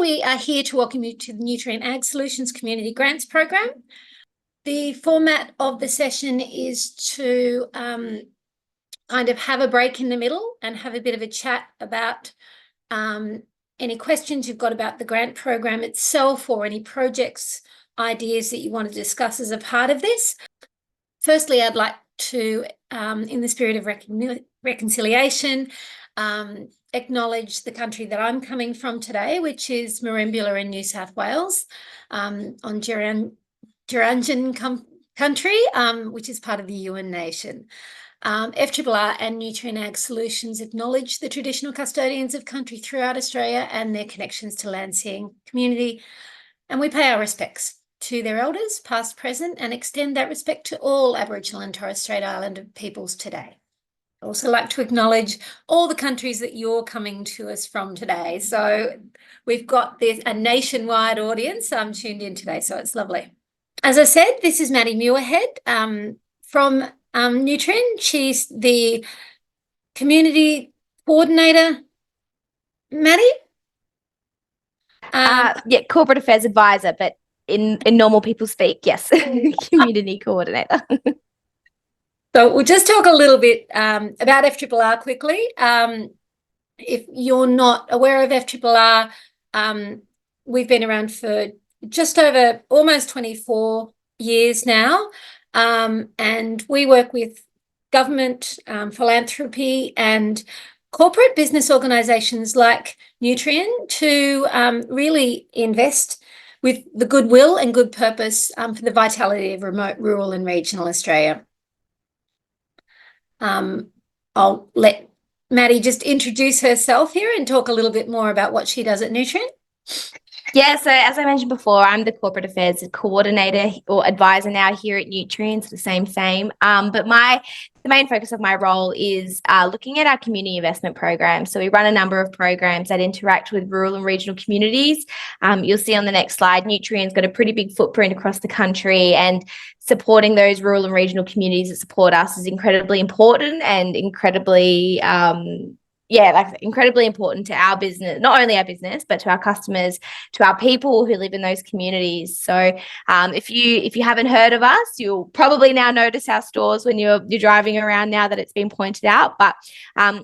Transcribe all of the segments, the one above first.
We are here to welcome you to the Nutrien Ag Solutions Community Grants Program. The format of the session is to kind of have a break in the middle and have a bit of a chat about any questions you've got about the grant program itself or any projects, ideas that you want to discuss as a part of this. Firstly, I'd like to, in the spirit of reconciliation, acknowledge the country that I'm coming from today, which is Merimbula in New South Wales, on Giranjan country, which is part of the Yuin Nation. FRRR and Nutrien Ag Solutions acknowledge the traditional custodians of country throughout Australia and their connections to land, sea and community, and we pay our respects to their elders, past, present, and extend that respect to all Aboriginal and Torres Strait Islander peoples today. I'd also like to acknowledge all the countries that you're coming to us from today. So we've got a nationwide audience tuned in today, so it's lovely. As I said, this is Maddie Muirhead from Nutrien. She's the community coordinator. Maddie? Yeah, corporate affairs advisor, but in normal people speak, yes, community coordinator. So we'll just talk a little bit about FRRR quickly. If you're not aware of FRRR, we've been around for just over almost 24 years now, and we work with government, philanthropy and corporate business organisations like Nutrien to really invest with the goodwill and good purpose for the vitality of remote, rural and regional Australia. I'll let Maddie just introduce herself here and talk a little bit more about what she does at Nutrien. Yeah, so as I mentioned before, I'm the corporate affairs coordinator or advisor now here at Nutrien. It's the same. But the main focus of my role is looking at our community investment program. So we run a number of programs that interact with rural and regional communities. You'll see on the next slide, Nutrien's got a pretty big footprint across the country, and supporting those rural and regional communities that support us is incredibly important and incredibly important to our business, not only our business, but to our customers, to our people who live in those communities. So if you haven't heard of us, you'll probably now notice our stores when you're driving around now that it's been pointed out. But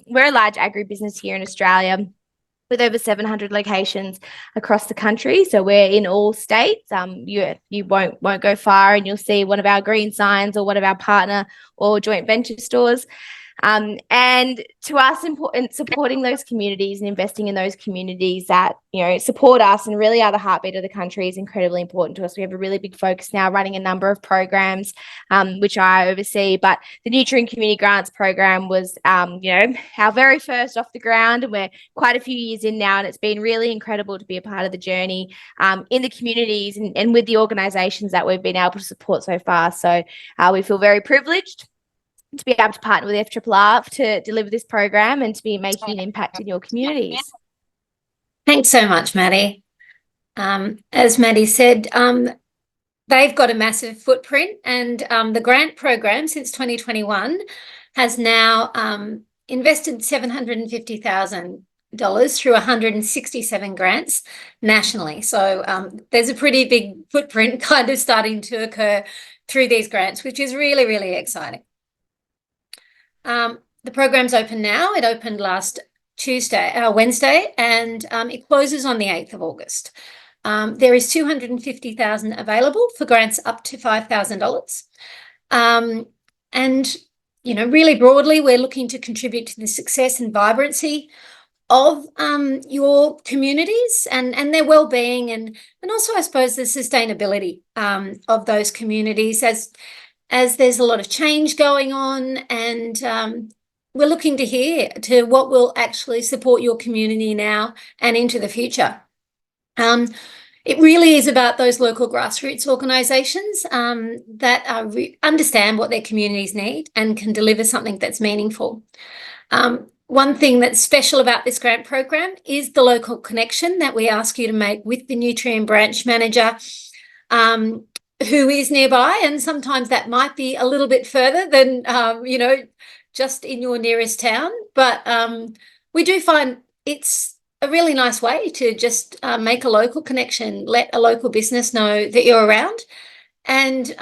we're a large agribusiness here in Australia with over 700 locations across the country. So we're in all states. You won't go far and you'll see one of our green signs or one of our partner or joint venture stores. And to us, important supporting those communities and investing in those communities that, support us and really are the heartbeat of the country is incredibly important to us. We have a really big focus now running a number of programs, which I oversee, but the Nutrien Community Grants Program was, our very first off the ground, and we're quite a few years in now, and it's been really incredible to be a part of the journey in the communities and with the organisations that we've been able to support so far. So we feel very privileged to be able to partner with FRRR to deliver this program and to be making an impact in your communities. Thanks so much, Maddie. As Maddie said, they've got a massive footprint, and the grant program since 2021 has now invested $750,000 through 167 grants nationally. So there's a pretty big footprint kind of starting to occur through these grants, which is really, really exciting. The program's open now. It opened last Wednesday, and it closes on the 8th of August. There is $250,000 available for grants up to $5,000. And, really broadly, we're looking to contribute to the success and vibrancy of your communities and their well-being and also, I suppose, the sustainability of those communities as there's a lot of change going on, and we're looking to hear to what will actually support your community now and into the future. It really is about those local grassroots organisations that understand what their communities need and can deliver something that's meaningful. One thing that's special about this grant program is the local connection that we ask you to make with the Nutrien branch manager who is nearby, and sometimes that might be a little bit further than, just in your nearest town. But we do find it's a really nice way to just make a local connection, let a local business know that you're around, and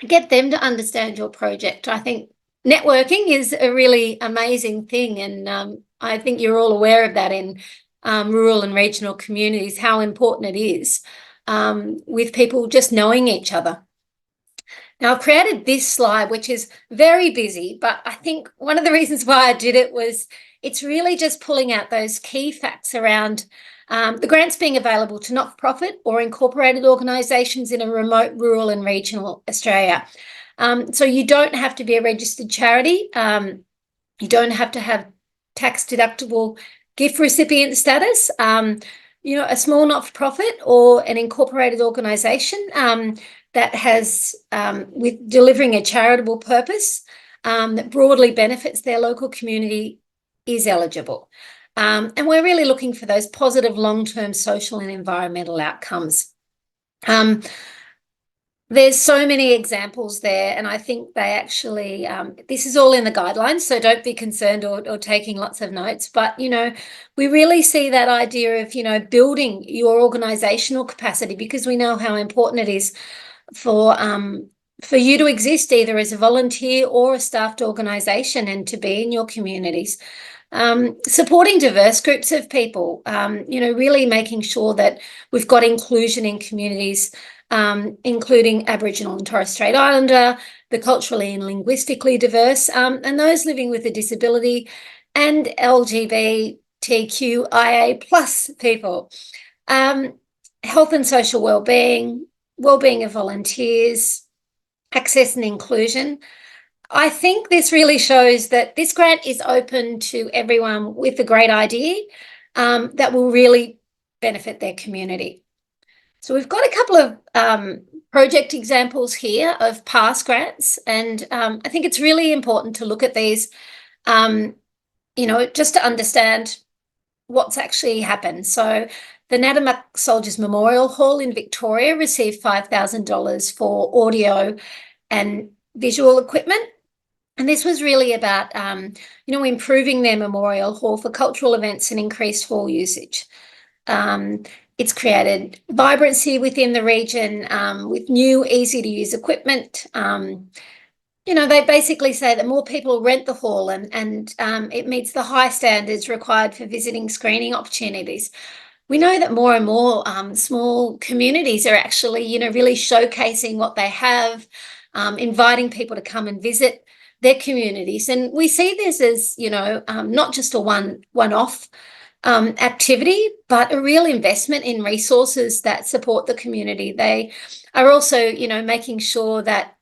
get them to understand your project. I think networking is a really amazing thing, and I think you're all aware of that in rural and regional communities, how important it is with people just knowing each other. Now, I've created this slide, which is very busy, but I think one of the reasons why I did it was it's really just pulling out those key facts around the grants being available to not-for-profit or incorporated organisations in a remote, rural and regional Australia. So you don't have to be a registered charity. You don't have to have tax-deductible gift recipient status. A small not-for-profit or an incorporated organisation that has, with delivering a charitable purpose that broadly benefits their local community, is eligible. And we're really looking for those positive long-term social and environmental outcomes. There's so many examples there, and I think they actually, this is all in the guidelines, so don't be concerned or taking lots of notes, but, we really see that idea of, building your organisational capacity, because we know how important it is for you to exist either as a volunteer or a staffed organisation and to be in your communities. Supporting diverse groups of people, really making sure that we've got inclusion in communities, including Aboriginal and Torres Strait Islander, the culturally and linguistically diverse, and those living with a disability, and LGBTQIA plus people. Health and social wellbeing of volunteers, access and inclusion. I think this really shows that this grant is open to everyone with a great idea that will really benefit their community. So we've got a couple of project examples here of past grants, and I think it's really important to look at these, just to understand what's actually happened. So the Natamak Soldiers Memorial Hall in Victoria received $5,000 for audio and visual equipment. And this was really about, improving their memorial hall for cultural events and increased hall usage. It's created vibrancy within the region with new, easy-to-use equipment. They basically say that more people rent the hall and it meets the high standards required for visiting screening opportunities. We know that more and more small communities are actually, really showcasing what they have, inviting people to come and visit their communities. And we see this as, not just a one-off activity, but a real investment in resources that support the community. They are also, making sure that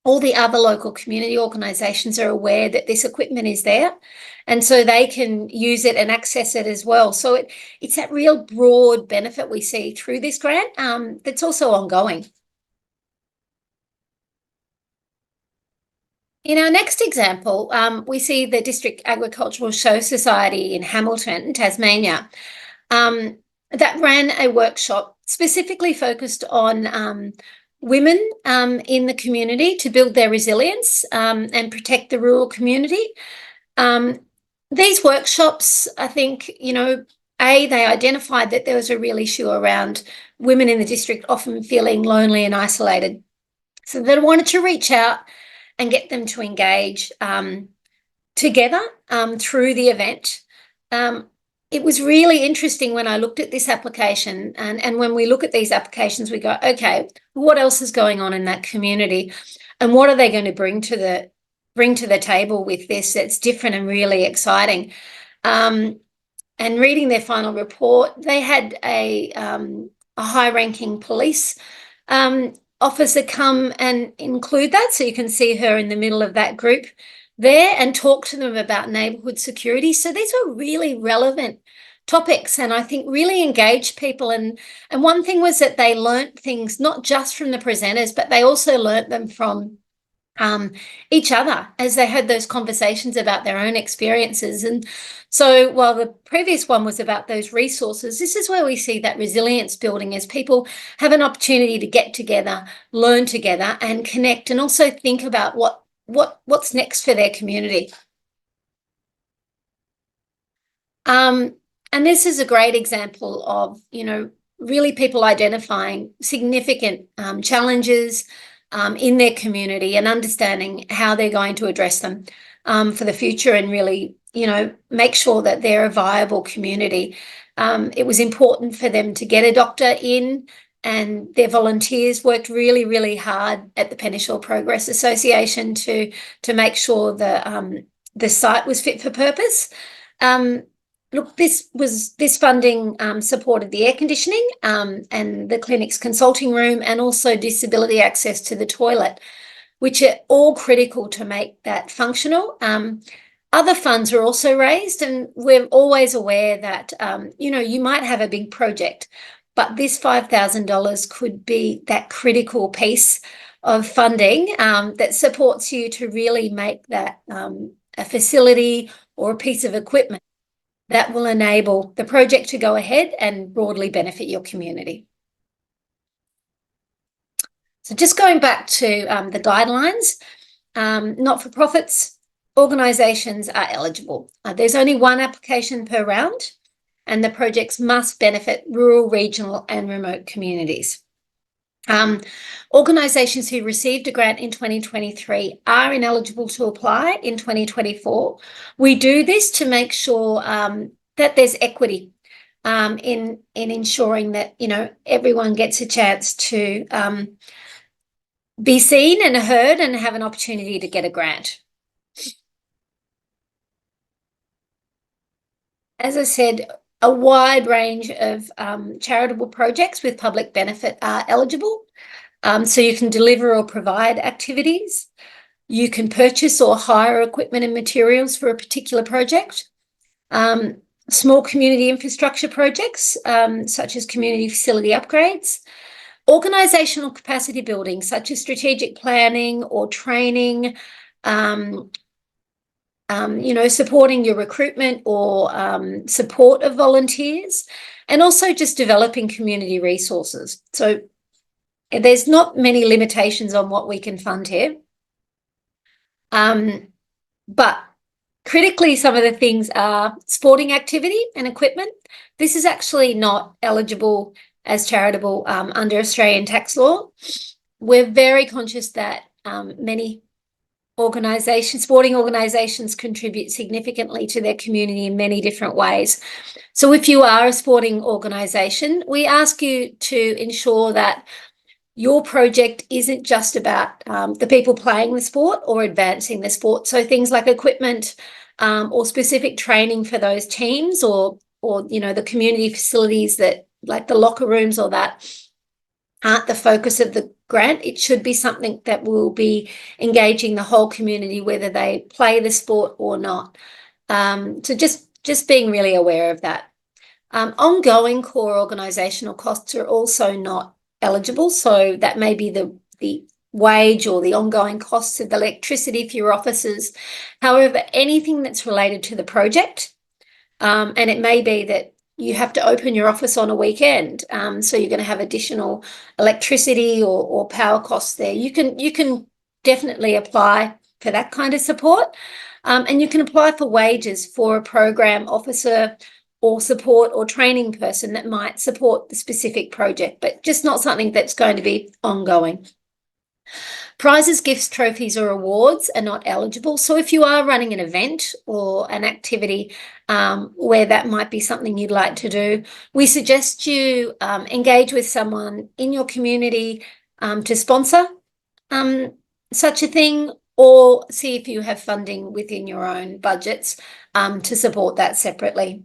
all the other local community organisations are aware that this equipment is there, and so they can use it and access it as well. So it's that real broad benefit we see through this grant that's also ongoing. In our next example, we see the District Agricultural Show Society in Hamilton, Tasmania, that ran a workshop specifically focused on women in the community to build their resilience and protect the rural community. These workshops, I think, they identified that there was a real issue around women in the district often feeling lonely and isolated. So they wanted to reach out and get them to engage together through the event. It was really interesting when I looked at this application, and when we look at these applications, we go, okay, what else is going on in that community, and what are they going to bring to the table with this that's different and really exciting? And reading their final report, they had a high-ranking police officer come and include that, so you can see her in the middle of that group there, and talk to them about neighbourhood security. So these were really relevant topics, and I think really engaged people. And one thing was that they learnt things not just from the presenters, but they also learnt them from each other as they had those conversations about their own experiences. And so while the previous one was about those resources, this is where we see that resilience building as people have an opportunity to get together, learn together and connect, and also think about what's next for their community. And this is a great example of, really people identifying significant challenges in their community and understanding how they're going to address them for the future and really, make sure that they're a viable community. It was important for them to get a doctor in, and their volunteers worked really, really hard at the Penishore Progress Association to make sure the site was fit for purpose. Look, this funding supported the air conditioning and the clinic's consulting room, and also disability access to the toilet, which are all critical to make that functional. Other funds are also raised, and we're always aware that, you might have a big project, but this $5,000 could be that critical piece of funding that supports you to really make that a facility or a piece of equipment that will enable the project to go ahead and broadly benefit your community. So just going back to the guidelines, not-for-profits, organisations are eligible. There's only one application per round, and the projects must benefit rural, regional and remote communities. Organisations who received a grant in 2023 are ineligible to apply in 2024. We do this to make sure that there's equity in ensuring that, everyone gets a chance to be seen and heard and have an opportunity to get a grant. As I said, a wide range of charitable projects with public benefit are eligible. So you can deliver or provide activities. You can purchase or hire equipment and materials for a particular project. Small community infrastructure projects, such as community facility upgrades. Organisational capacity building, such as strategic planning or training, supporting your recruitment or support of volunteers, and also just developing community resources. So there's not many limitations on what we can fund here. But critically, some of the things are sporting activity and equipment. This is actually not eligible as charitable under Australian tax law. We're very conscious that many sporting organisations contribute significantly to their community in many different ways. So if you are a sporting organisation, we ask you to ensure that your project isn't just about the people playing the sport or advancing the sport. So things like equipment or specific training for those teams, or the community facilities that, like the locker rooms or that, aren't the focus of the grant. It should be something that will be engaging the whole community, whether they play the sport or not. So just being really aware of that. Ongoing core organisational costs are also not eligible. So that may be the wage or the ongoing costs of the electricity for your offices. However, anything that's related to the project, and it may be that you have to open your office on a weekend, so you're going to have additional electricity or power costs there. You can definitely apply for that kind of support, and you can apply for wages for a program officer or support or training person that might support the specific project, but just not something that's going to be ongoing. Prizes, gifts, trophies or awards are not eligible. So if you are running an event or an activity where that might be something you'd like to do, we suggest you engage with someone in your community to sponsor such a thing, or see if you have funding within your own budgets to support that separately.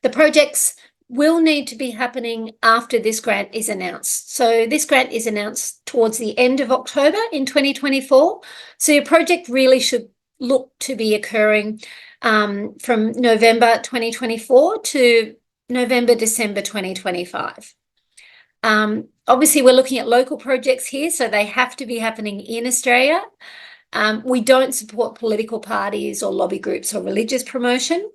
The projects will need to be happening after this grant is announced. So this grant is announced towards the end of October in 2024. So your project really should look to be occurring from November 2024 to November, December 2025. Obviously, we're looking at local projects here, so they have to be happening in Australia. We don't support political parties or lobby groups or religious promotion.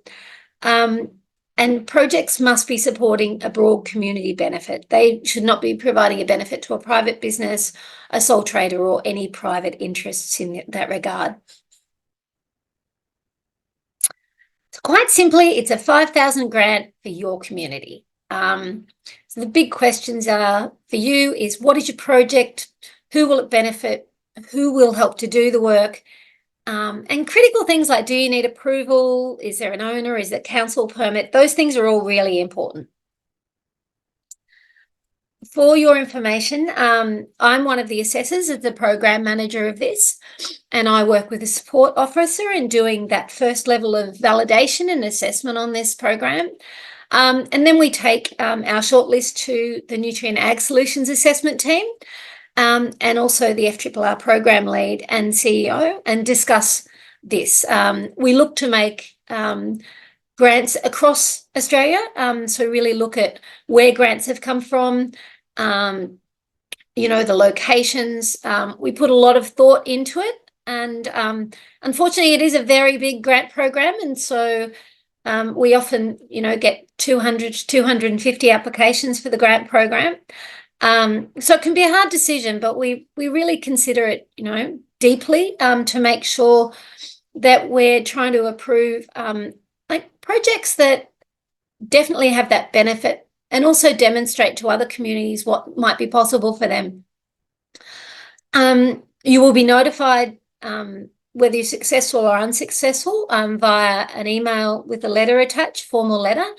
And projects must be supporting a broad community benefit. They should not be providing a benefit to a private business, a sole trader, or any private interests in that regard. Quite simply, it's a 5,000 grant for your community. So the big questions are for you is, what is your project? Who will it benefit? Who will help to do the work? And critical things like, do you need approval? Is there an owner? Is it council permit? Those things are all really important. For your information, I'm one of the assessors as the program manager of this, and I work with a support officer in doing that first level of validation and assessment on this program. And then we take our shortlist to the Nutrien Ag Solutions assessment team, and also the FRRR program lead and CEO, and discuss this. We look to make grants across Australia, so really look at where grants have come from, the locations. We put a lot of thought into it, and unfortunately it is a very big grant program, and so we often get 200 to 250 applications for the grant program. So it can be a hard decision, but we really consider it deeply, to make sure that we're trying to approve projects that definitely have that benefit, and also demonstrate to other communities what might be possible for them. You will be notified whether you're successful or unsuccessful via an email with a letter attached, formal letter.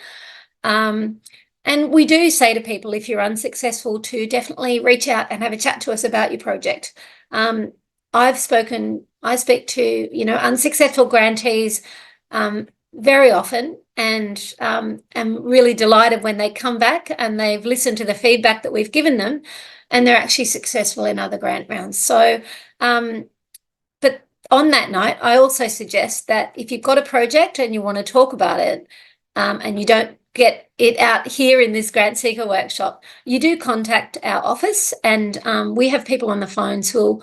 And we do say to people, if you're unsuccessful, to definitely reach out and have a chat to us about your project. I speak to unsuccessful grantees very often, and am really delighted when they come back and they've listened to the feedback that we've given them, and they're actually successful in other grant rounds. So, but on that note, I also suggest that if you've got a project and you want to talk about it, and you don't get it out here in this Grantseeker workshop, you do contact our office, and we have people on the phones who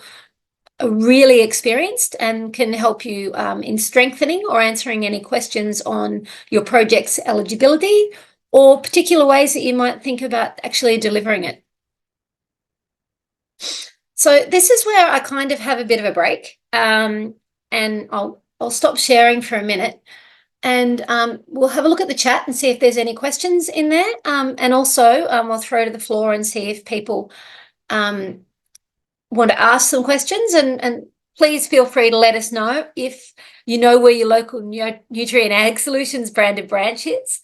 are really experienced and can help you in strengthening or answering any questions on your project's eligibility, or particular ways that you might think about actually delivering it. So this is where I kind of have a bit of a break, and I'll stop sharing for a minute, and we'll have a look at the chat and see if there's any questions in there, and also I'll throw to the floor and see if people want to ask some questions, and please feel free to let us know if you know where your local Nutrien Ag Solutions branded branch is,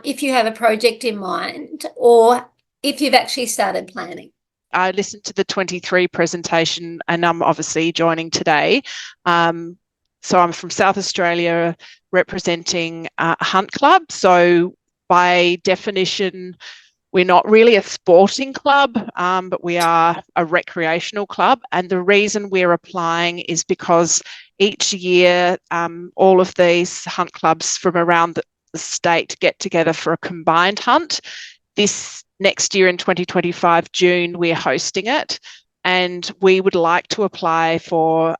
if you have a project in mind, or if you've actually started planning. I listened to the 23 presentation, and I'm obviously joining today. So I'm from South Australia, representing a hunt club. So by definition, we're not really a sporting club, but we are a recreational club. And the reason we're applying is because each year, all of these hunt clubs from around the state get together for a combined hunt. This next year in 2025, June, we're hosting it. And we would like to apply for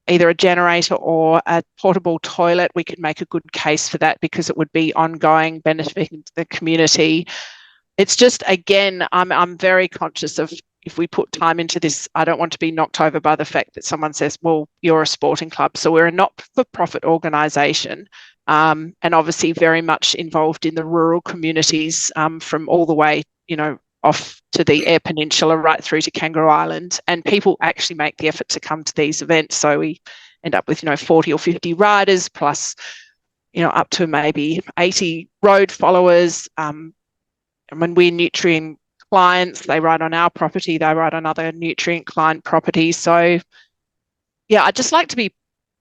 either a generator or a portable toilet. We could make a good case for that because it would be ongoing, benefiting the community. It's just, again, I'm very conscious of, if we put time into this, I don't want to be knocked over by the fact that someone says, well, you're a sporting club. So we're a not-for-profit organisation, and obviously very much involved in the rural communities, from all the way, off to the Eyre Peninsula right through to Kangaroo Island. And people actually make the effort to come to these events. So we end up with, 40 or 50 riders plus, up to maybe 80 road followers. And when we're Nutrien clients, they ride on our property, they ride on other Nutrien client properties. So, yeah, I'd just like to be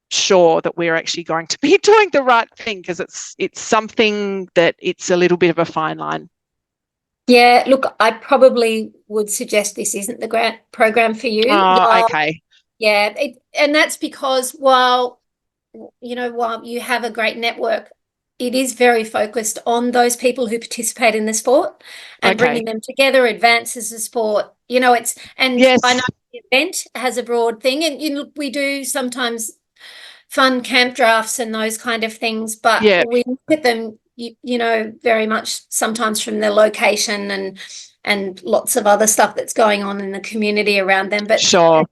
sure that we're actually going to be doing the right thing, because it's something that it's a little bit of a fine line. Yeah, look, I probably would suggest this isn't the grant program for you. Oh, okay. Yeah, and that's because while you have a great network, it is very focused on those people who participate in the sport, and bringing them together advances the sport. Yes. I know the event has a broad thing, and we do sometimes fun camp drafts and those kind of things, but we look at them, very much sometimes from their location and lots of other stuff that's going on in the community around them. But sure,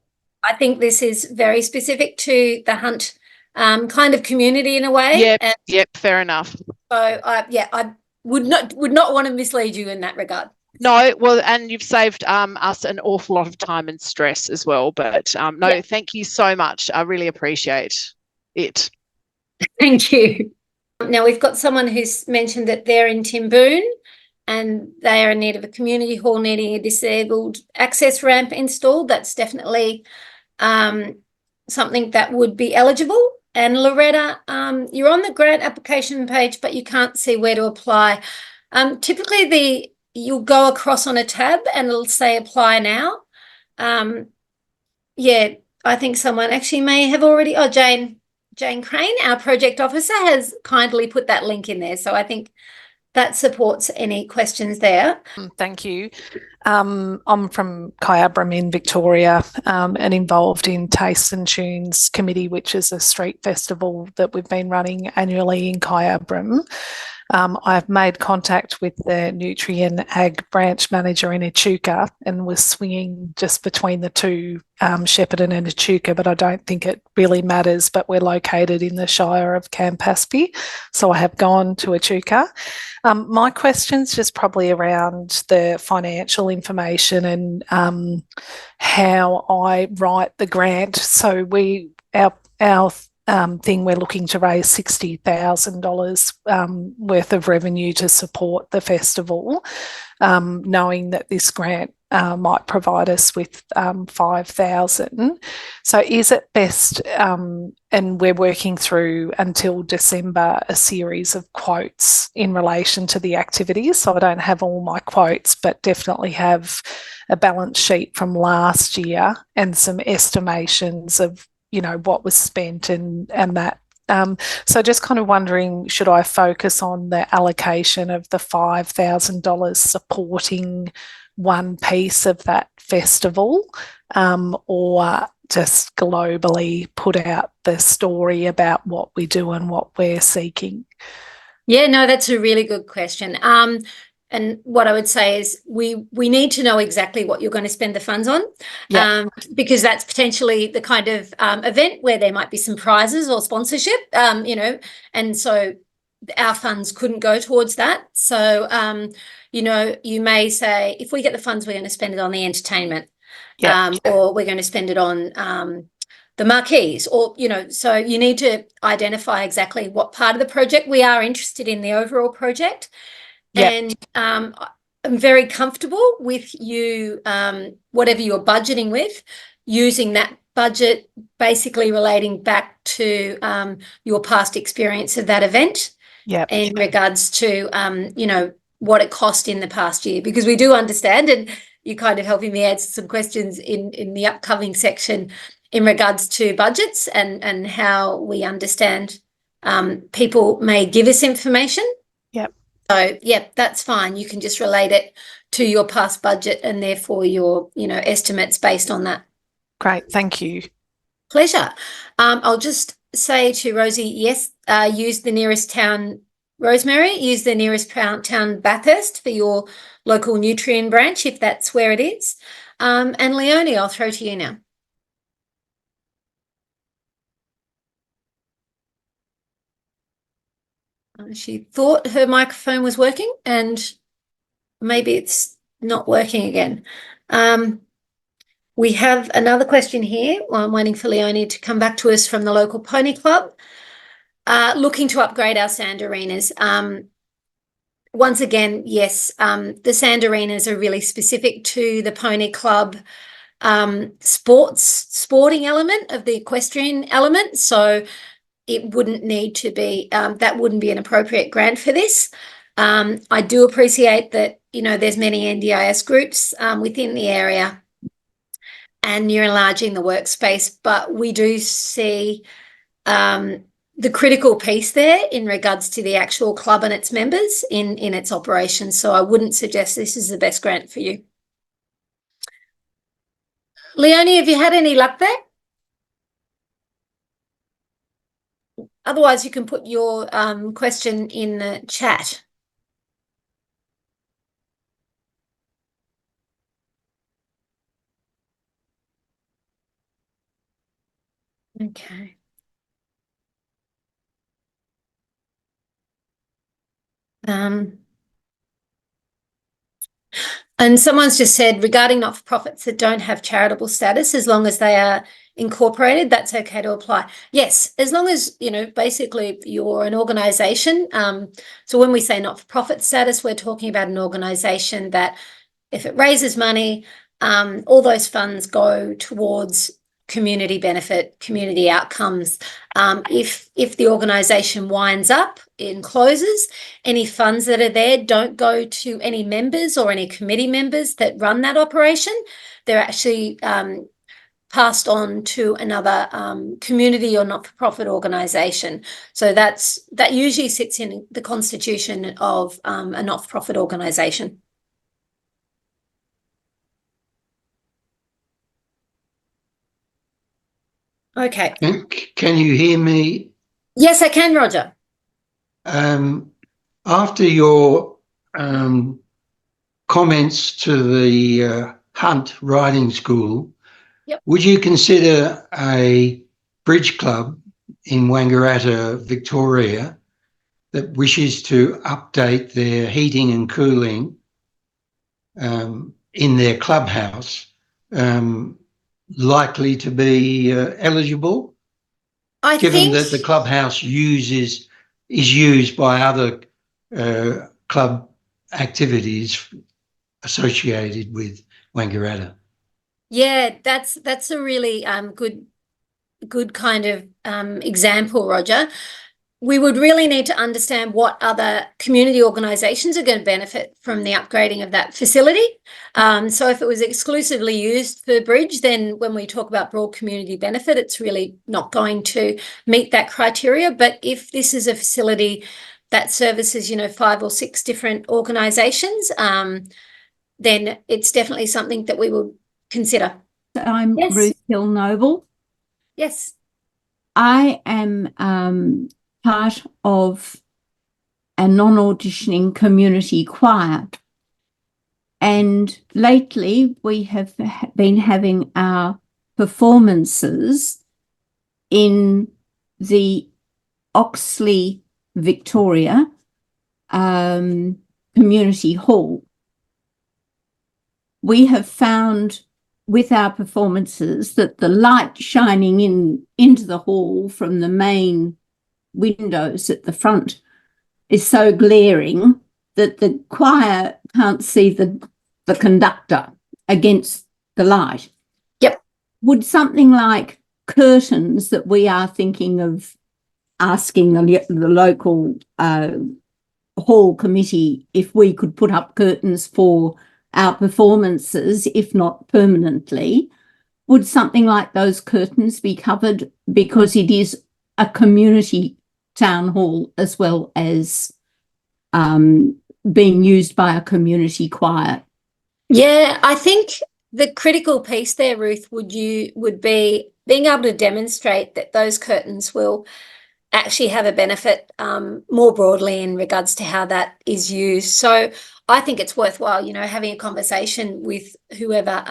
I think this is very specific to the hunt kind of community in a way. Yep, And yep, fair enough. so I would not want to mislead you in that regard. No, well, and you've saved us an awful lot of time and stress as well. But no, thank you so much. I really appreciate it. Thank you. Now we've got someone who's mentioned that they're in Timboon and they are in need of a community hall needing a disabled access ramp installed. That's definitely something that would be eligible. And Loretta, you're on the grant application page, but you can't see where to apply. Typically you'll go across on a tab and it'll say apply now. Yeah, I think someone actually may have already, Jane Crane, our project officer, has kindly put that link in there. So I think that supports any questions there. Thank you. I'm from Kyabram in Victoria and involved in Taste and Tunes Committee, which is a street festival that we've been running annually in Kyabram. I've made contact with the Nutrien Ag branch manager in Echuca and was swinging just between the two, Shepparton and Echuca, but I don't think it really matters. But we're located in the Shire of Campaspe, so I have gone to Echuca. My question's just probably around the financial information and how I write the grant. So our thing, we're looking to raise $60,000 worth of revenue to support the festival, knowing that this grant might provide us with $5,000. So is it best, and we're working through until December a series of quotes in relation to the activities. So I don't have all my quotes, but definitely have a balance sheet from last year and some estimations of what was spent and that. So just kind of wondering, should I focus on the allocation of the $5,000 supporting one piece of that festival, or just globally put out the story about what we do and what we're seeking? Yeah, no, that's a really good question. And what I would say is we need to know exactly what you're going to spend the funds on, because that's potentially the kind of event where there might be some prizes or sponsorship, and so our funds couldn't go towards that. So, you may say, if we get the funds, we're going to spend it on the entertainment, or we're going to spend it on the marquees, or, so you need to identify exactly what part of the project. We are interested in the overall project. And I'm very comfortable with you, whatever you're budgeting with, using that budget basically relating back to your past experience of that event in regards to, what it cost in the past year, because we do understand, and you're kind of helping me answer some questions in the upcoming section in regards to budgets and how we understand people may give us information. So, that's fine. You can just relate it to your past budget and therefore your, estimates based on that. Great. Thank you. Pleasure. I'll just say to Rosie, yes, use the nearest town, Rosemary, use the nearest town, Bathurst, for your local Nutrien branch, if that's where it is. And Leonie, I'll throw to you now. She thought her microphone was working and maybe it's not working again. We have another question here while I'm waiting for Leonie to come back to us from the local pony club. Looking to upgrade our sand arenas. Once again, yes, the sand arenas are really specific to the pony club sporting element of the equestrian element. So it wouldn't need to be, that wouldn't be an appropriate grant for this. I do appreciate that, there's many NDIS groups within the area and you're enlarging the workspace, but we do see the critical piece there in regards to the actual club and its members in its operations. So I wouldn't suggest this is the best grant for you. Leonie, have you had any luck there? Otherwise, you can put your question in the chat. Okay. And someone's just said, regarding not-for-profits that don't have charitable status, as long as they are incorporated, that's okay to apply. Yes, as long as, basically you're an organisation. So when we say not-for-profit status, we're talking about an organisation that if it raises money, all those funds go towards community benefit, community outcomes. If the organisation winds up and closes, any funds that are there don't go to any members or any committee members that run that operation. They're actually passed on to another community or not-for-profit organisation. So that usually sits in the constitution of a not-for-profit organisation. Okay. Can you hear me? Yes, I can, Roger. After your comments to the Hunt Riding School, yep, would you consider a bridge club in Wangaratta, Victoria, that wishes to update their heating and cooling in their clubhouse likely to be eligible, given that the clubhouse is used by other club activities associated with Wangaratta? Yeah, that's a really good kind of example, Roger. We would really need to understand what other community organisations are going to benefit from the upgrading of that facility. So if it was exclusively used for bridge, then when we talk about broad community benefit, it's really not going to meet that criteria. But if this is a facility that services, 5 or 6 different organisations, then it's definitely something that we will consider. I'm Yes. Ruth Hill Noble. Yes. I am part of a non-auditioning community choir, and lately we have been having our performances in the Oxley, Victoria Community Hall. We have found with our performances that the light shining into the hall from the main windows at the front is so glaring that the choir can't see the conductor against the light. Yep. Would something like curtains that we are thinking of asking the local hall committee if we could put up curtains for our performances, if not permanently, would something like those curtains be covered, because it is a community town hall as well as being used by a community choir? Yeah, I think the critical piece there, Ruth, would be being able to demonstrate that those curtains will actually have a benefit more broadly in regards to how that is used. So I think it's worthwhile, having a conversation with whoever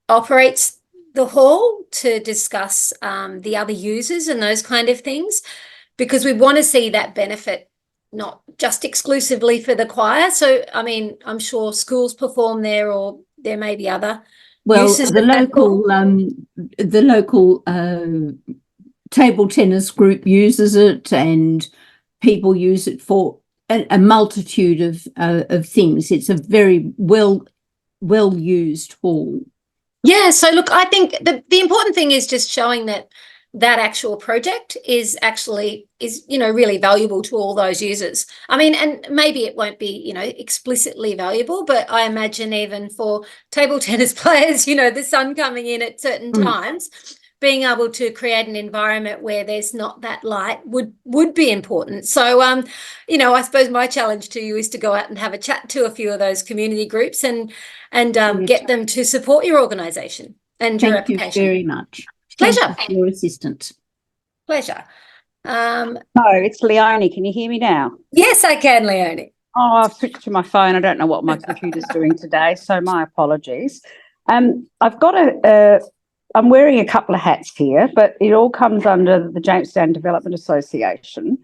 operates the hall to discuss the other users and those kind of things, because we want to see that benefit not just exclusively for the choir. So, I mean, I'm sure schools perform there, or there may be other uses. The local table tennis group uses it, and people use it for a multitude of things. It's a very well used hall. Yeah, so look, I think the important thing is just showing that actual project is really valuable to all those users. I mean, and maybe it won't be, explicitly valuable, but I imagine even for table tennis players, the sun coming in at certain times, being able to create an environment where there's not that light would be important. So, I suppose my challenge to you is to go out and have a chat to a few of those community groups and get them to support your organisation and your application. Thank you very much. Pleasure. Thank you for your assistance. Pleasure. No, it's Leonie. Can you hear me now? Yes, I can, Leonie. Oh, I've switched to my phone. I don't know what my computer's doing today, so my apologies. I've got I'm wearing a couple of hats here, but it all comes under the Jamestown Development Association.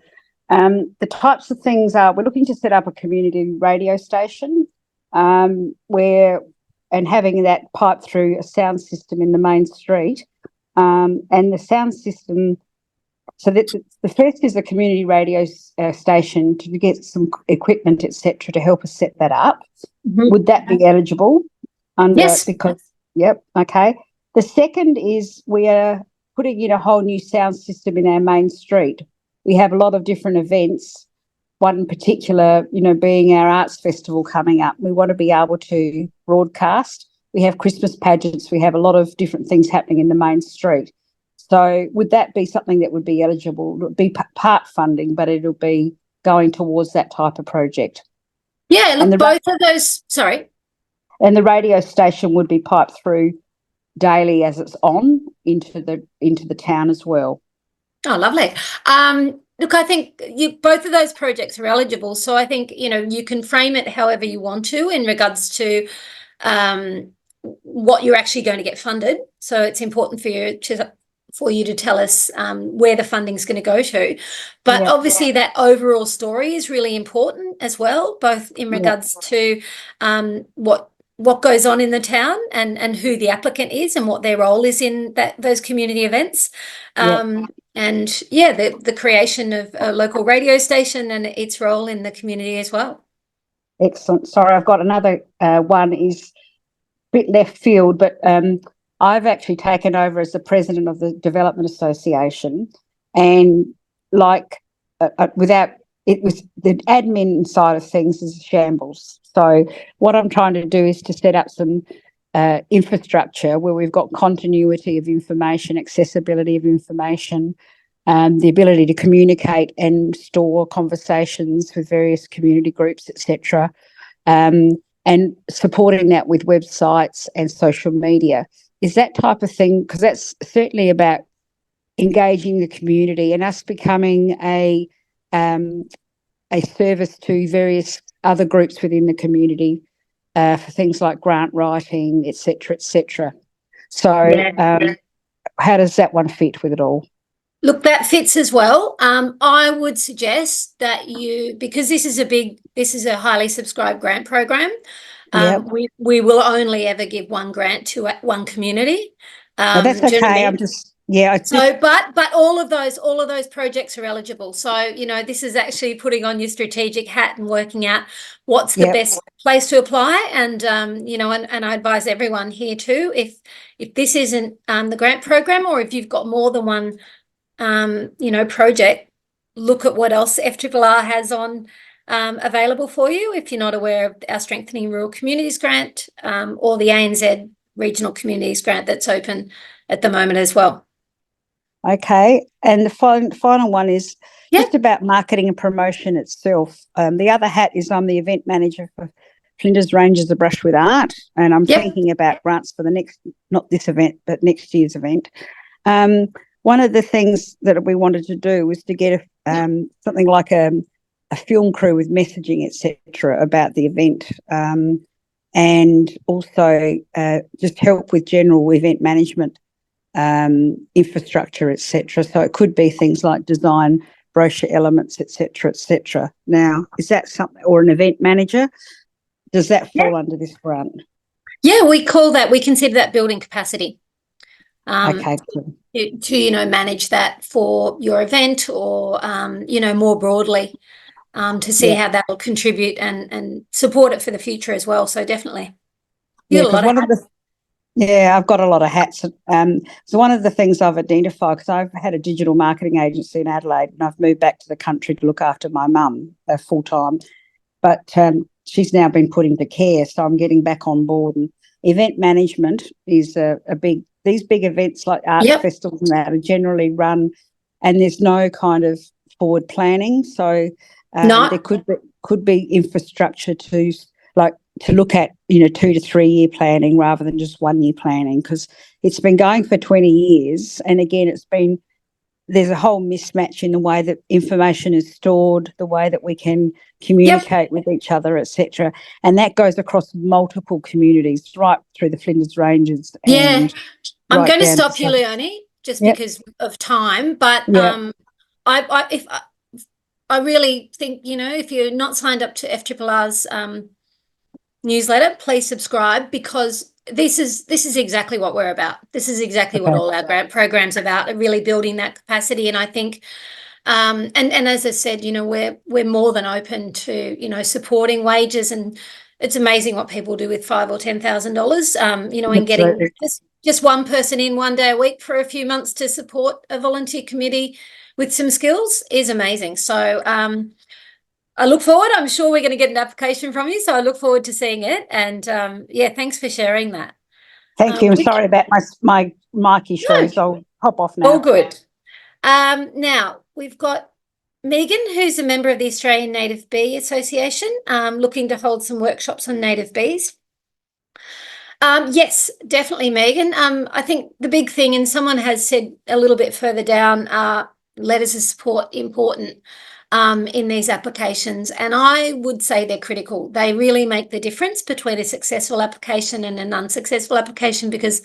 The types of things are, we're looking to set up a community radio station and having that pipe through a sound system in the main street. And the sound system, so that the first is a community radio station to get some equipment, etc., to help us set that up. Mhm. Would that be eligible? Yes. Yep, okay. The second is we are putting in a whole new sound system in our main street. We have a lot of different events, one in particular, being our arts festival coming up. We want to be able to broadcast. We have Christmas pageants. We have a lot of different things happening in the main street. So would that be something that would be eligible? It would be part funding, but it'll be going towards that type of project. Yeah, look, both of those, sorry. And the radio station would be piped through daily as it's on into the town as well. Oh, lovely. Look, I think both of those projects are eligible. So I think, you can frame it however you want to in regards to what you're actually going to get funded. So it's important for you to tell us where the funding is going to go to. But obviously that overall story is really important as well, both in regards to what goes on in the town and who the applicant is and what their role is in those community events. And the creation of a local radio station and its role in the community as well. Excellent. Sorry, I've got another one is a bit left field, but I've actually taken over as the president of the Development Association, and it was the admin side of things is shambles. So what I'm trying to do is to set up some infrastructure where we've got continuity of information, accessibility of information, the ability to communicate and store conversations with various community groups, etc., and supporting that with websites and social media. Is that type of thing, because that's certainly about engaging the community and us becoming a service to various other groups within the community for things like grant writing, etc., etc. So how does that one fit with it all? Look, that fits as well. I would suggest that because this is a highly subscribed grant program. We will only ever give one grant to one community. That's okay. But all of those projects are eligible. So this is actually putting on your strategic hat and working out what's the best place to apply. And and I advise everyone here too, if this isn't the grant program, or if you've got more than one project, look at what else FRRR has on available for you if you're not aware of our Strengthening Rural Communities grant or the ANZ Regional Communities grant that's open at the moment as well. Okay, and the final one is just about marketing and promotion itself. The other hat is I'm the event manager for Flinders Ranges, A Brush with Art, and I'm thinking about grants for not this event, but next year's event. One of the things that we wanted to do was to get something like a film crew with messaging, etc., about the event, and also just help with general event management, infrastructure, etc. So it could be things like design, brochure elements, etc., etc. Now, is that something, or an event manager? Does that fall under this grant? Yeah, we consider that building capacity. Okay, cool. To manage that for your event or more broadly, to see how that will contribute and support it for the future as well. So definitely, I've got a lot of hats. So one of the things I've identified, because I've had a digital marketing agency in Adelaide, and I've moved back to the country to look after my mum full time, but she's now been put into care, so I'm getting back on board. And event management is these big events like arts festivals and that are generally run, and there's no kind of forward planning. So there could be infrastructure to look at 2 to 3 year planning rather than just 1 year planning, because it's been going for 20 years, and again there's a whole mismatch in the way that information is stored, the way that we can communicate with each other, etc. And that goes across multiple communities right through the Flinders Ranges. I'm going to stop you, Leonie, just because of time. But I really think, you know, if you're not signed up to FRRR's newsletter, please subscribe, because this is exactly what we're about. This is exactly what all our grant programs are about, are really building that capacity. And I think, and as I said, you know, we're more than open to, you know, supporting wages, and it's amazing what people do with $5,000 or $10,000, you know, and getting just one person in one day a week for a few months to support a volunteer committee with some skills is amazing. So I look forward. I'm sure we're going to get an application from you, so I look forward to seeing it. And yeah, thanks for sharing that. Thank you. I'm sorry about my mic issues. No. I'll hop off now. All good. Now we've got Megan, who's a member of the Australian Native Bee Association, looking to hold some workshops on native bees. Yes, definitely, Megan. I think the big thing, and someone has said a little bit further down, letters of support important in these applications, and I would say they're critical. They really make the difference between a successful application and an unsuccessful application, because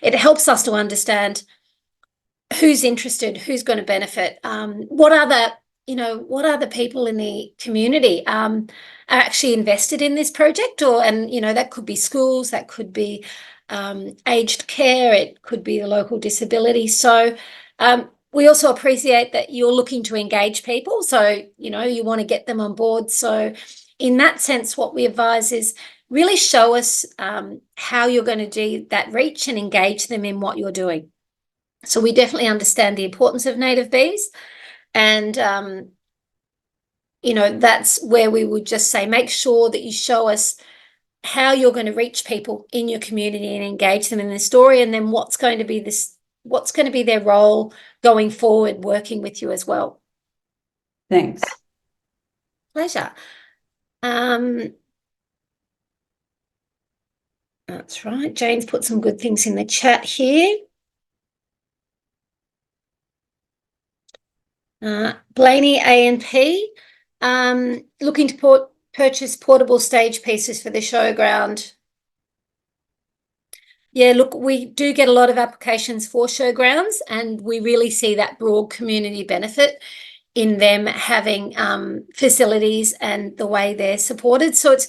it helps us to understand who's interested, who's going to benefit, what other people in the community are actually invested in this project, and you know, that could be schools, that could be aged care, it could be the local disability. So we also appreciate that you're looking to engage people, so you know, you want to get them on board. So in that sense, what we advise is really show us how you're going to do that reach and engage them in what you're doing. So we definitely understand the importance of native bees, and you know, that's where we would just say, make sure that you show us how you're going to reach people in your community and engage them in the story, and then what's going to be their role going forward, working with you as well. Thanks. Pleasure. That's right. Jane's put some good things in the chat here. Blaney A&P, looking to purchase portable stage pieces for the showground. Yeah, look, we do get a lot of applications for showgrounds, and we really see that broad community benefit in them having facilities and the way they're supported. So it's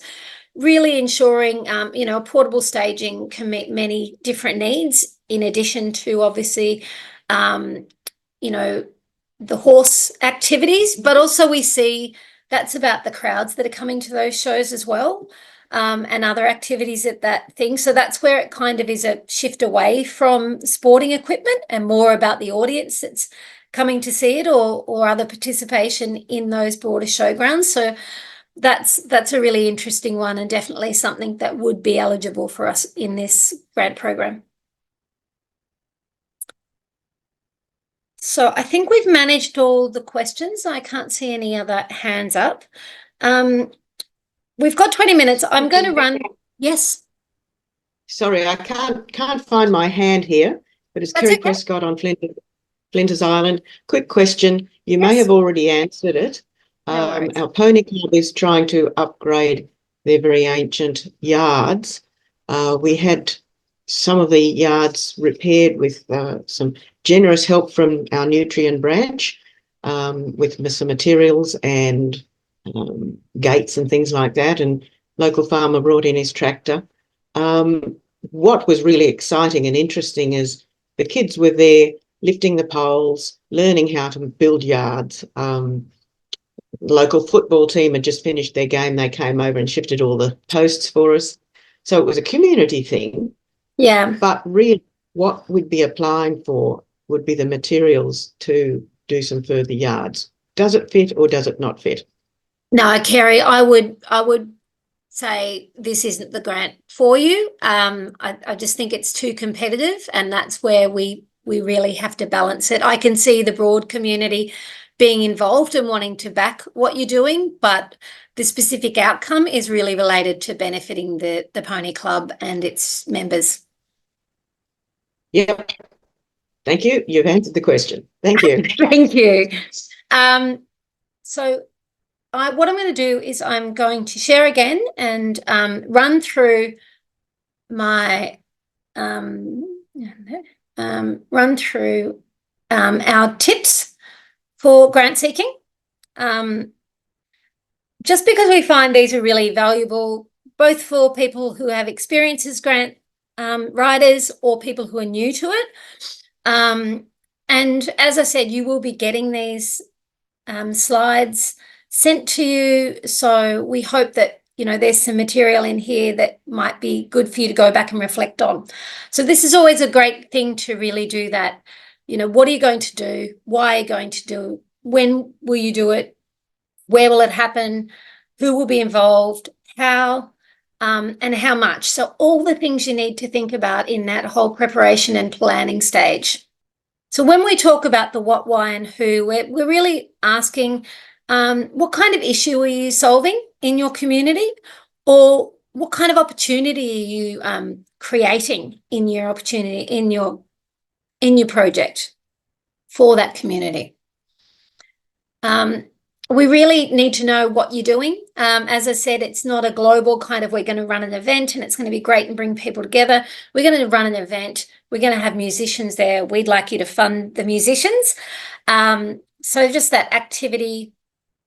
really ensuring, you know, portable staging can meet many different needs, in addition to obviously, you know, the horse activities, but also we see that's about the crowds that are coming to those shows as well, and other activities at that thing. So that's where it kind of is a shift away from sporting equipment and more about the audience that's coming to see it, or other participation in those broader showgrounds. So that's a really interesting one, and definitely something that would be eligible for us in this grant program. So I think we've managed all the questions. I can't see any other hands up. We've got 20 minutes. I'm going to run. Yes. Sorry, I can't find my hand here, but it's Kerry Prescott on Flinders Island. Quick question. You may have already answered it. Our pony club is trying to upgrade their very ancient yards. We had some of the yards repaired with some generous help from our Nutrien branch, with some materials and gates and things like that, and local farmer brought in his tractor. What was really exciting and interesting is the kids were there lifting the poles, learning how to build yards. Local football team had just finished their game. They came over and shifted all the posts for us. So it was a community thing. Yeah. But really what we'd be applying for would be the materials to do some further yards. Does it fit or does it not fit? No, Kerry, I would say this isn't the grant for you. I just think it's too competitive, and that's where we really have to balance it. I can see the broad community being involved and wanting to back what you're doing, but the specific outcome is really related to benefiting the Pony Club and its members. Yep. Thank you. You've answered the question. Thank you. Thank you. So what I'm going to do is I'm going to share again and run through my our tips for grant seeking. just because we find these are really valuable, both for people who have experience as grant writers or people who are new to it. And as I said, you will be getting these slides sent to you. So we hope that, you know, there's some material in here that might be good for you to go back and reflect on. So this is always a great thing to really do that. You know, what are you going to do? Why are you going to do it? When will you do it? Where will it happen? Who will be involved? How? And how much? So all the things you need to think about in that whole preparation and planning stage. So when we talk about the what, why, and who, we're really asking what kind of issue are you solving in your community, or what kind of opportunity are you creating in your opportunity, in your project for that community. We really need to know what you're doing. As I said, it's not a global kind of, we're going to run an event and it's going to be great and bring people together. We're going to run an event. We're going to have musicians there. We'd like you to fund the musicians. So just that activity,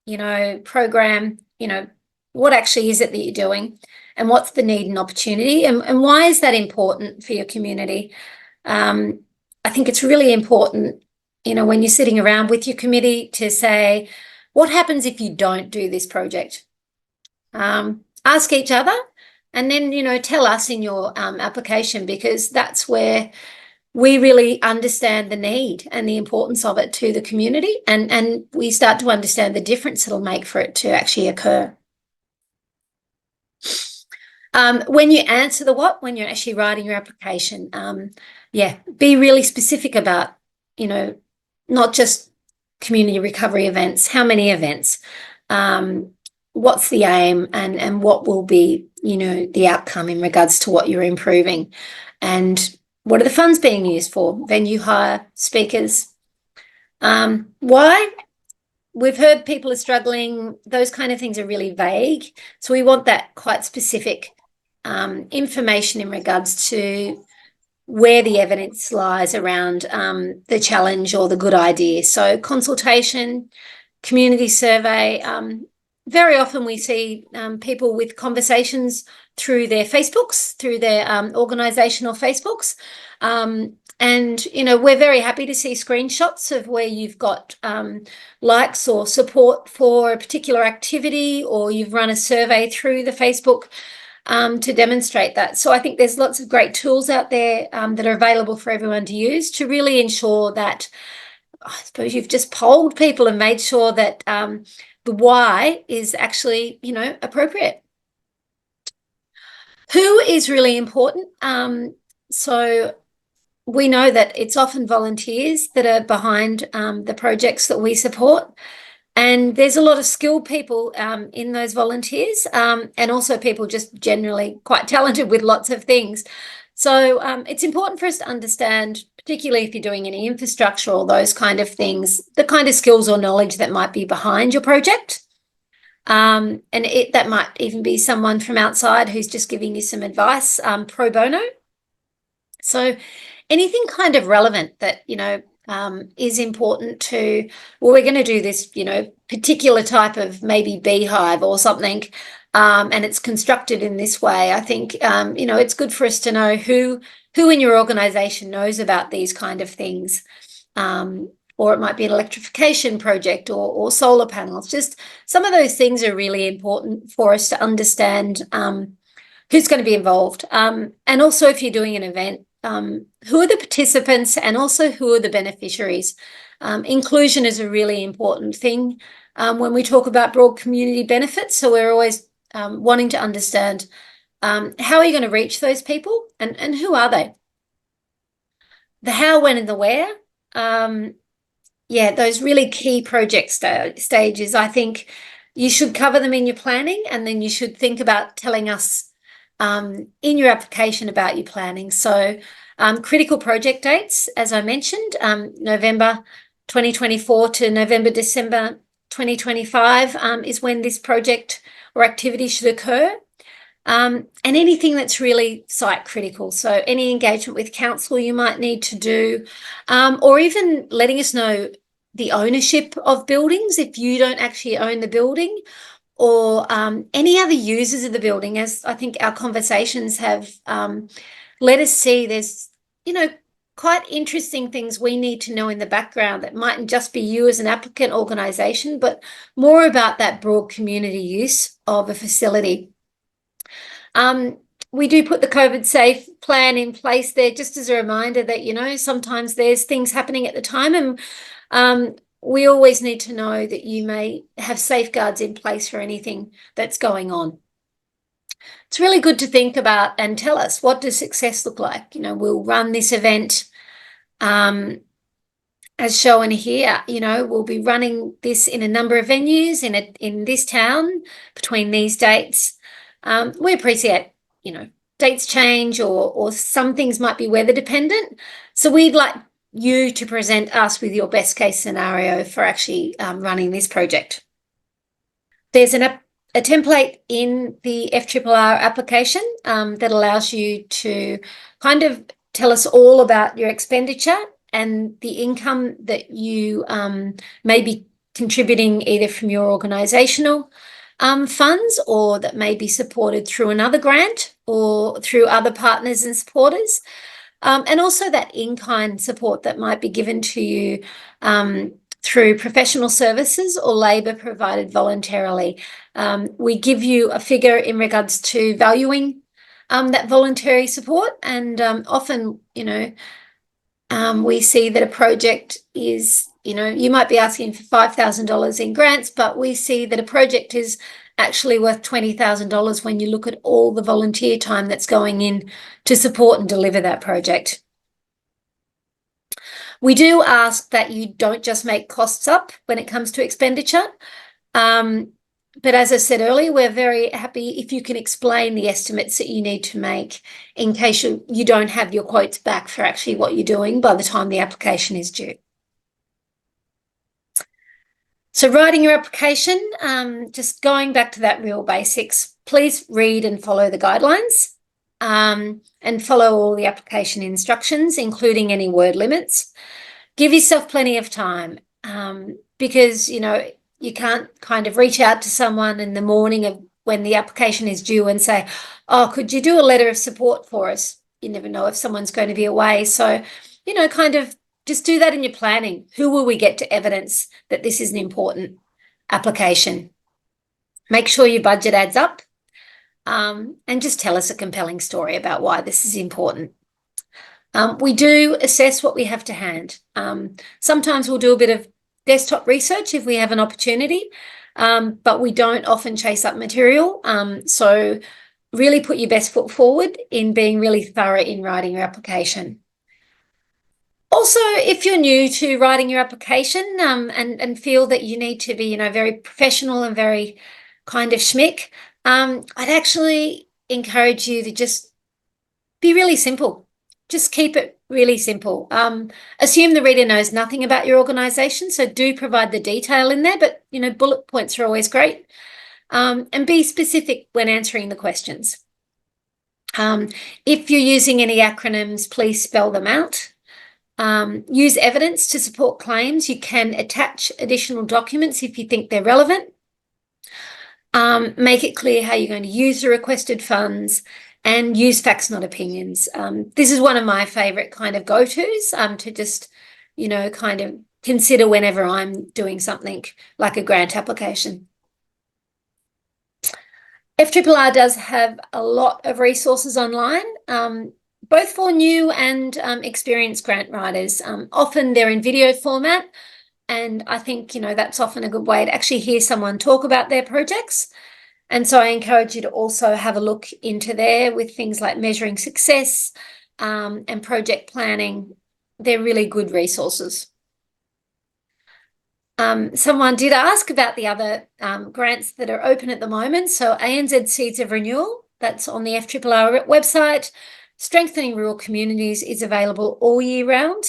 you know, program, you know, what actually is it that you're doing and what's the need and opportunity, and why is that important for your community? I think it's really important, you know, when you're sitting around with your committee to say, what happens if you don't do this project? Ask each other, and then, you know, tell us in your application, because that's where we really understand the need and the importance of it to the community, and we start to understand the difference it'll make for it to actually occur. When you answer the what, when you're actually writing your application, yeah, be really specific about, you know, not just community recovery events, how many events, what's the aim, and what will be, you know, the outcome in regards to what you're improving, and what are the funds being used for, venue hire, speakers. Why? We've heard people are struggling. Those kind of things are really vague. So we want that quite specific information in regards to where the evidence lies around the challenge or the good idea. So consultation, community survey. Very often we see people with conversations through their Facebooks, through their organisational Facebooks. And, you know, we're very happy to see screenshots of where you've got likes or support for a particular activity, or you've run a survey through the Facebook to demonstrate that. So I think there's lots of great tools out there that are available for everyone to use to really ensure that, I suppose, you've just polled people and made sure that the why is actually, you know, appropriate. Who is really important. So we know that it's often volunteers that are behind the projects that we support. And there's a lot of skilled people in those volunteers, and also people just generally quite talented with lots of things. So it's important for us to understand, particularly if you're doing any infrastructure or those kind of things, the kind of skills or knowledge that might be behind your project. And that might even be someone from outside who's just giving you some advice pro bono. So anything kind of relevant that, you know, is important to, well, we're going to do this, you know, particular type of maybe beehive or something, and it's constructed in this way. I think, you know, it's good for us to know who in your organisation knows about these kind of things, or it might be an electrification project or solar panels. Just some of those things are really important for us to understand who's going to be involved, and also if you're doing an event, who are the participants and also who are the beneficiaries. Inclusion is a really important thing when we talk about broad community benefits. So we're always wanting to understand how are you going to reach those people, and who are they? The how, when, and the where. Yeah, those really key project stages, I think you should cover them in your planning, and then you should think about telling us in your application about your planning. So critical project dates, as I mentioned, November 2024 to November, December 2025 is when this project or activity should occur. And anything that's really site critical. So any engagement with council you might need to do, or even letting us know the ownership of buildings if you don't actually own the building, or any other users of the building, as I think our conversations have let us see there's, quite interesting things we need to know in the background that mightn't just be you as an applicant organisation, but more about that broad community use of a facility. We do put the COVID safe plan in place there just as a reminder that, sometimes there's things happening at the time, and we always need to know that you may have safeguards in place for anything that's going on. It's really good to think about and tell us, what does success look like? We'll run this event as shown here. We'll be running this in a number of venues in this town between these dates. We appreciate, dates change or some things might be weather dependent. So we'd like you to present us with your best case scenario for actually running this project. There's a template in the FRRR application that allows you to kind of tell us all about your expenditure and the income that you may be contributing either from your organisational funds, or that may be supported through another grant or through other partners and supporters, and also that in-kind support that might be given to you through professional services or labour provided voluntarily. We give you a figure in regards to valuing that voluntary support, and often, we see that a project is, you might be asking for $5,000 in grants, but we see that a project is actually worth $20,000 when you look at all the volunteer time that's going in to support and deliver that project. We do ask that you don't just make costs up when it comes to expenditure. But as I said earlier, we're very happy if you can explain the estimates that you need to make in case you don't have your quotes back for actually what you're doing by the time the application is due. So writing your application, just going back to that real basics, please read and follow the guidelines and follow all the application instructions, including any word limits. Give yourself plenty of time because, you can't kind of reach out to someone in the morning of when the application is due and say, oh, could you do a letter of support for us? You never know if someone's going to be away. So, kind of just do that in your planning. Who will we get to evidence that this is an important application? Make sure your budget adds up and just tell us a compelling story about why this is important. We do assess what we have to hand. Sometimes we'll do a bit of desktop research if we have an opportunity, but we don't often chase up material. So really put your best foot forward in being really thorough in writing your application. Also, if you're new to writing your application and feel that you need to be, very professional and very kind of schmick, I'd actually encourage you to just be really simple. Just keep it really simple. Assume the reader knows nothing about your organisation, so do provide the detail in there, but, bullet points are always great. And be specific when answering the questions. If you're using any acronyms, please spell them out. Use evidence to support claims. You can attach additional documents if you think they're relevant. Make it clear how you're going to use the requested funds, and use facts, not opinions. This is one of my favourite kind of go-tos to just, kind of consider whenever I'm doing something like a grant application. FRRR does have a lot of resources online, both for new and experienced grant writers. Often they're in video format, and I think, that's often a good way to actually hear someone talk about their projects. And so I encourage you to also have a look into there with things like measuring success and project planning. They're really good resources. Someone did ask about the other grants that are open at the moment. So ANZ Seeds of Renewal, that's on the FRRR website. Strengthening Rural Communities is available all year round.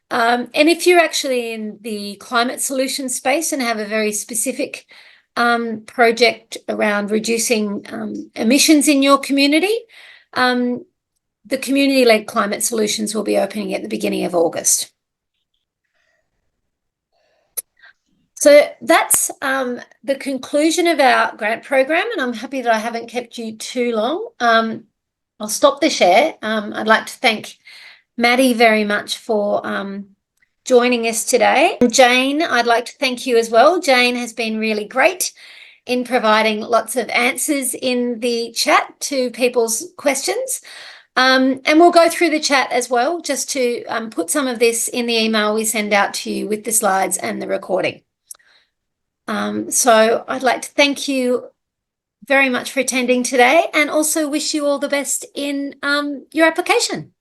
And if you're actually in the climate solution space and have a very specific project around reducing emissions in your community, the community-led climate solutions will be opening at the beginning of August. So that's the conclusion of our grant program, and I'm happy that I haven't kept you too long. I'll stop the share. I'd like to thank Maddie very much for joining us today. Jane, I'd like to thank you as well. Jane has been really great in providing lots of answers in the chat to people's questions. And we'll go through the chat as well, just to put some of this in the email we send out to you with the slides and the recording. So I'd like to thank you very much for attending today, and also wish you all the best in your application.